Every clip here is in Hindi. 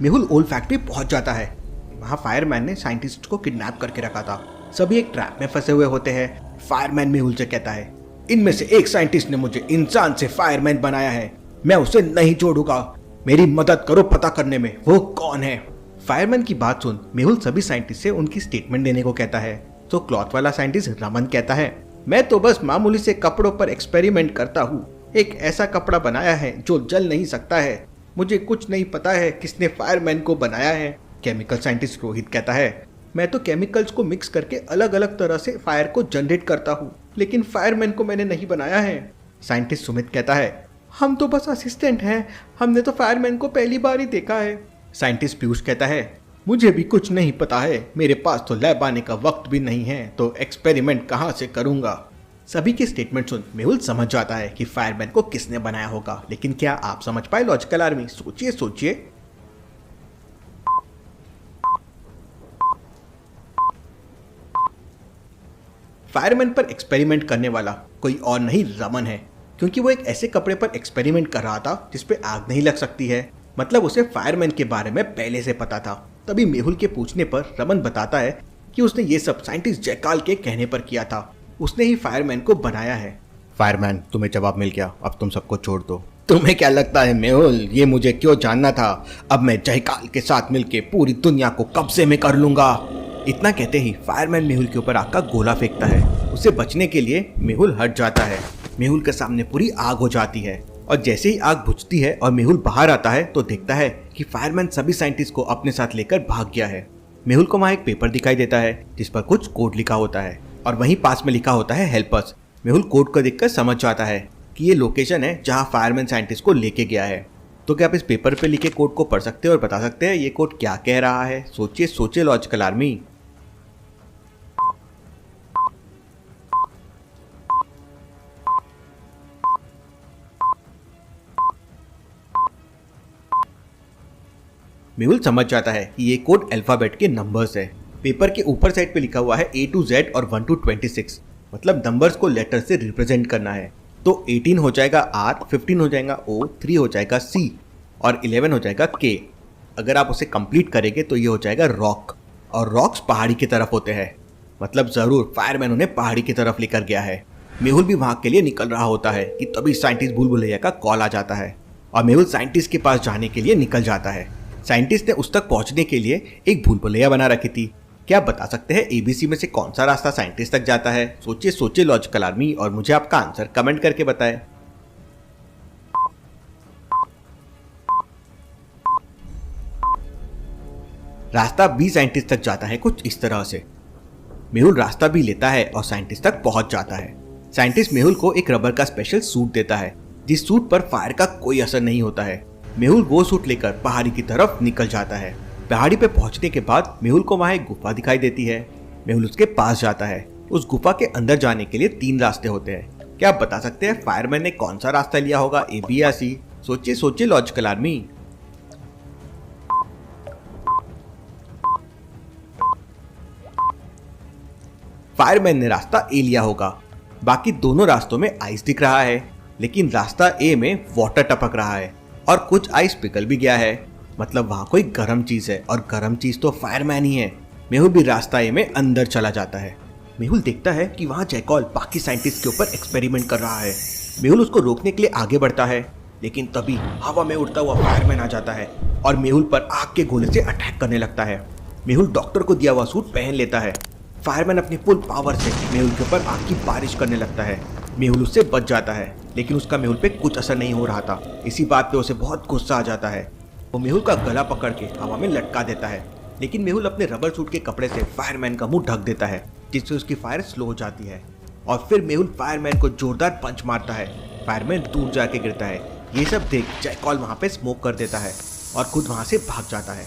मेहुल ओल फैक्ट्री पहुंच जाता है। वहाँ फायरमैन ने साइंटिस्ट को किडनैप करके रखा था। सभी एक ट्रैप में फंसे हुए होते हैं। फायरमैन मेहुल से कहता है, इनमें से एक साइंटिस्ट ने मुझे इंसान से फायरमैन बनाया है, मैं उसे नहीं छोड़ूंगा, मेरी मदद करो पता करने में वो कौन है। फायरमैन की बात सुन मेहुल सभी साइंटिस्ट से उनकी स्टेटमेंट देने को कहता है। तो क्लॉथ वाला साइंटिस्ट रमन कहता है, मैं तो बस मामूली से कपड़ों पर एक्सपेरिमेंट करता हूँ, एक ऐसा कपड़ा बनाया है जो जल नहीं सकता है, मुझे कुछ नहीं पता है किसने फायरमैन को बनाया है। केमिकल साइंटिस्ट रोहित कहता है, मैं तो केमिकल्स को मिक्स करके अलग अलग तरह से फायर को जनरेट करता हूँ, लेकिन फायरमैन को मैंने नहीं बनाया है। साइंटिस्ट सुमित कहता है, हम तो बस असिस्टेंट हैं, हमने तो फायरमैन को पहली बार ही देखा है। साइंटिस्ट पीयूष कहता है, मुझे भी कुछ नहीं पता है, मेरे पास तो लैब आने का वक्त भी नहीं है, तो एक्सपेरिमेंट कहाँ से करूँगा। सभी की स्टेटमेंट सुन मेहुल समझ जाता है कि फायरमैन को किसने बनाया होगा, लेकिन क्या आप समझ पाए लॉजिकल आर्मी? सोचिए सोचिए। फायरमैन पर एक्सपेरिमेंट करने वाला कोई और नहीं रमन है, क्योंकि वो एक ऐसे कपड़े पर एक्सपेरिमेंट कर रहा था जिसपे आग नहीं लग सकती है। मतलब उसे फायरमैन के बारे में पहले से पता था। तभी मेहुल के पूछने पर रमन बताता है कि उसने ये सब साइंटिस्ट जयकाल के कहने पर किया था, उसने ही फायरमैन को बनाया है। फायरमैन, तुम्हें जवाब मिल गया, अब तुम सबको छोड़ दो। तुम्हें क्या लगता है मेहुल, ये मुझे क्यों जानना था? अब मैं जयकाल के साथ मिलके पूरी दुनिया को कब्जे में कर लूंगा। इतना कहते ही फायरमैन मेहुल के ऊपर आग का गोला फेंकता है। उसे बचने के लिए मेहुल हट जाता है। मेहुल के सामने पूरी आग हो जाती है और जैसे ही आग बुझती है और मेहुल बाहर आता है तो देखता है कि फायरमैन सभी साइंटिस्ट को अपने साथ लेकर भाग गया है। मेहुल को वहाँ एक पेपर दिखाई देता है जिस पर कुछ कोड लिखा होता है और वहीं पास में लिखा होता है हेल्प अस। मेहुल कोड को देखकर समझ जाता है कि ये लोकेशन है जहाँ फायरमैन साइंटिस्ट को लेके गया है। तो क्या आप इस पेपर पे लिखे कोड को पढ़ सकते हैं और बता सकते हैं ये कोड क्या कह रहा है? सोचिए सोचिए लॉजिकल आर्मी। मेहुल समझ जाता है कि ये कोड अल्फाबेट के नंबर्स है। पेपर के ऊपर साइड पे लिखा हुआ है A to Z और 1 to 26, मतलब नंबर्स को लेटर से रिप्रेजेंट करना है। तो 18 हो जाएगा R, 15 हो जाएगा O, 3 हो जाएगा C और 11 हो जाएगा K। अगर आप उसे कंप्लीट करेंगे तो ये हो जाएगा रॉक, और रॉक्स पहाड़ी की तरफ होते हैं, मतलब जरूर फायरमैन उन्हें पहाड़ी की तरफ लेकर गया है। मेहुल भी वहां के लिए निकल रहा होता है कि तभी साइंटिस्ट भूल भुलैया का कॉल आ जाता है और मेहुल साइंटिस्ट के पास जाने के लिए निकल जाता है। साइंटिस्ट ने उस तक पहुंचने के लिए एक भूल भुलैया बना रखी थी। क्या आप बता सकते हैं ABC में से कौन सा रास्ता साइंटिस्ट तक जाता है? सोचिए सोचिए लॉजिकल आर्मी और मुझे आपका आंसर कमेंट करके बताएं। रास्ता B साइंटिस्ट तक जाता है कुछ इस तरह से। मेहुल रास्ता भी लेता है और साइंटिस्ट तक पहुंच जाता है। साइंटिस्ट मेहुल को एक रबर का स्पेशल सूट देता है जिस सूट पर फायर का कोई असर नहीं होता है। मेहुल वो सूट लेकर पहाड़ी की तरफ निकल जाता है। पहाड़ी पे पहुंचने के बाद मेहुल को वहां एक गुफा दिखाई देती है। मेहुल उसके पास जाता है। उस गुफा के अंदर जाने के लिए 3 रास्ते होते हैं। क्या आप बता सकते हैं फायरमैन ने कौन सा रास्ता लिया होगा, A, B या C? सोचिए सोचिए लॉजिकल आर्मी। फायरमैन ने रास्ता A लिया होगा। बाकी दोनों रास्तों में आइस दिख रहा है, लेकिन रास्ता A में वाटर टपक रहा है और कुछ आइस पिघल भी गया है, मतलब वहां कोई गर्म चीज है और गर्म चीज तो फायरमैन ही है। मेहुल भी रास्ता ए में अंदर चला जाता है। मेहुल देखता है कि वहां जयकॉल बाकी साइंटिस्ट के ऊपर एक्सपेरिमेंट कर रहा है। मेहुल उसको रोकने के लिए आगे बढ़ता है, लेकिन तभी हवा में उड़ता हुआ फायरमैन आ जाता है और मेहुल पर आग के गोले से अटैक करने लगता है। मेहुल डॉक्टर को दिया हुआ सूट पहन लेता है। फायरमैन अपनी फुल पावर से मेहुल के ऊपर आग की बारिश करने लगता है। मेहुल उससे बच जाता है, लेकिन उसका मेहुल पे कुछ असर नहीं हो रहा था। इसी बात पे उसे बहुत गुस्सा आ जाता है। वो मेहुल का गला पकड़ के हवा में लटका देता है, लेकिन मेहुल अपने रबर सूट के कपड़े से फायरमैन का मुंह ढक देता है, जिससे उसकी फायर स्लो हो जाती है। और फिर मेहुल फायरमैन को जोरदार पंच मारता है। फायरमैन दूर जाके गिरता है। ये सब देख जयकॉल वहाँ पे स्मोक कर देता है और खुद वहाँ से भाग जाता है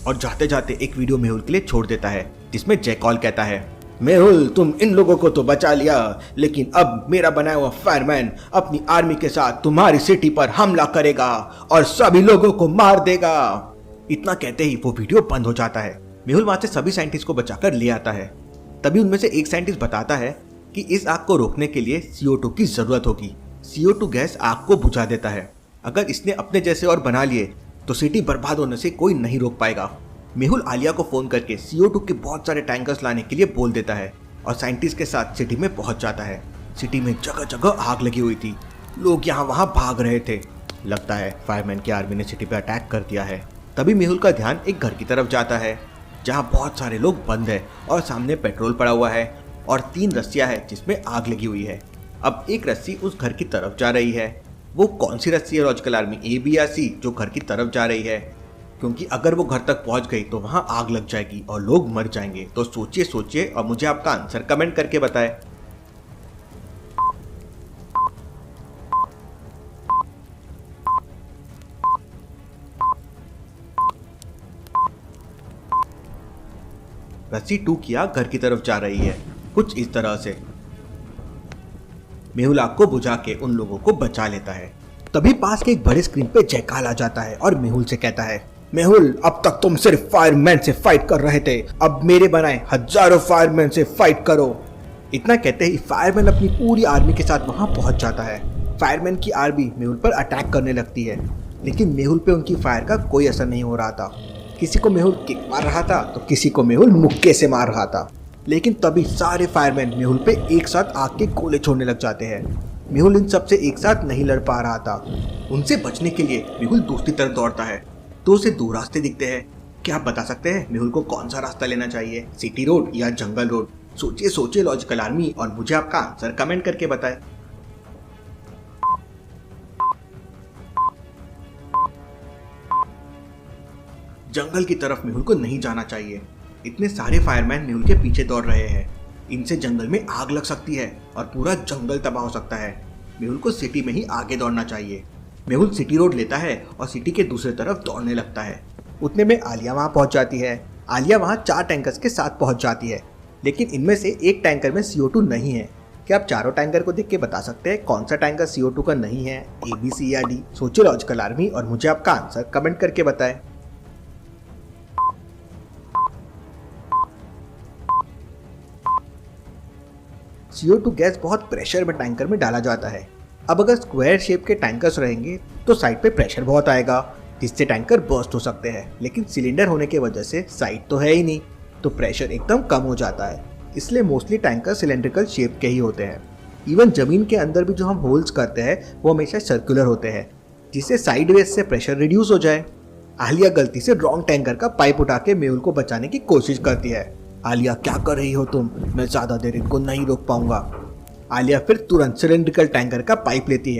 और जाते जाते एक वीडियो मेहुल के लिए छोड़ देता है, जिसमें जयकॉल कहता है, मेहुल तुम इन लोगों को तो बचा लिया, लेकिन अब मेरा बनाया हुआ फायरमैन अपनी आर्मी के साथ तुम्हारी सिटी पर हमला करेगा और सभी लोगों को मार देगा। इतना कहते ही वो वीडियो बंद हो जाता है। मेहुल वहां से सभी साइंटिस्ट को बचाकर ले आता है। तभी उनमें से एक साइंटिस्ट बताता है कि इस आग को रोकने के लिए CO2 की जरूरत होगी। CO2 गैस आग को बुझा देता है। अगर इसने अपने जैसे और बना लिए तो सिटी बर्बाद होने से कोई नहीं रोक पाएगा। मेहुल आलिया को फोन करके CO2 के बहुत सारे टैंकर्स लाने के लिए बोल देता है और साइंटिस्ट के साथ सिटी में पहुंच जाता है। सिटी में जगह जगह आग लगी हुई थी, लोग यहाँ वहाँ भाग रहे थे। लगता है फायरमैन की आर्मी ने सिटी पे अटैक कर दिया है। तभी मेहुल का ध्यान एक घर की तरफ जाता है जहाँ बहुत सारे लोग बंद है और सामने पेट्रोल पड़ा हुआ है और 3 रस्सियां है जिसमें आग लगी हुई है। अब एक रस्सी उस घर की तरफ जा रही है। वो कौन सी रस्सी है लॉजिकल आर्मी, A, B या C जो घर की तरफ जा रही है? क्योंकि अगर वो घर तक पहुंच गई तो वहां आग लग जाएगी और लोग मर जाएंगे। तो सोचिए और मुझे आपका आंसर कमेंट करके बताएं। रस्सी 2 किया घर की तरफ जा रही है, कुछ इस तरह से। मेहुल आग को बुझा के उन लोगों को बचा लेता है। तभी पास के एक बड़े स्क्रीन पे जयकाल आ जाता है और मेहुल से कहता है, मेहुल अब तक तुम सिर्फ फायरमैन से फाइट कर रहे थे, अब मेरे बनाए हजारों फायरमैन से फाइट करो। इतना कहते ही फायरमैन अपनी पूरी आर्मी के साथ वहां पहुंच जाता है। फायरमैन की आर्मी मेहुल पर अटैक करने लगती है, लेकिन मेहुल पे उनकी फायर का कोई असर नहीं हो रहा था। किसी को मेहुल किक मार रहा था तो किसी को मेहुल मुक्के से मार रहा था। लेकिन तभी सारे फायरमैन मेहुल पे एक साथ आग के गोले छोड़ने लग जाते हैं। मेहुल इन सबसे एक साथ नहीं लड़ पा रहा था। उनसे बचने के लिए मेहुल दूसरी तरफ दौड़ता है तो उसे 2 रास्ते दिखते हैं। क्या आप बता सकते हैं मेहुल को कौन सा रास्ता लेना चाहिए, सिटी रोड या जंगल रोड? सोचिए लॉजिकल आर्मी और मुझे आपका आंसर कमेंट करके बताएं। जंगल की तरफ मेहुल को नहीं जाना चाहिए। इतने सारे फायरमैन मेहुल के पीछे दौड़ रहे हैं। इनसे जंगल में आग लग सकती है और पूरा जंगल तबाह हो सकता है। मेहुल को सिटी में ही आगे दौड़ना चाहिए। मेहुल सिटी रोड लेता है और सिटी के दूसरी तरफ दौड़ने लगता है। उतने में आलिया वहां पहुंच जाती है। आलिया वहां 4 टैंकर्स के साथ पहुंच जाती है, लेकिन इनमें से एक टैंकर में CO2 नहीं है। क्या आप चारों टैंकर को देख के बता सकते हैं कौन सा टैंकर CO2 का नहीं है, A, B, C या D? सोचिए लॉजिकल आर्मी और मुझे आपका आंसर कमेंट करके बताएं। CO2 गैस बहुत प्रेशर में टैंकर में डाला जाता है। अब अगर स्क्वायर शेप के टैंकर्स रहेंगे तो साइड पे प्रेशर बहुत आएगा जिससे टैंकर बर्स्ट हो सकते हैं, लेकिन सिलेंडर होने की वजह से साइड तो है ही नहीं, तो प्रेशर एकदम कम हो जाता है। इसलिए मोस्टली टैंकर सिलेंड्रिकल शेप के ही होते हैं। इवन जमीन के अंदर भी जो हम होल्स करते हैं वो हमेशा सर्कुलर होते हैं, जिससे साइडवेज से प्रेशर रिड्यूस हो जाए। आलिया गलती से रॉन्ग टैंकर का पाइप उठा के मेहुल को बचाने की कोशिश करती है। आलिया क्या कर रही हो तुम, मैं ज्यादा देर इनको नहीं रोक पाऊंगा। आलिया फिर तुरंत सिलेंड्रिकल टैंकर का पाइप लेती है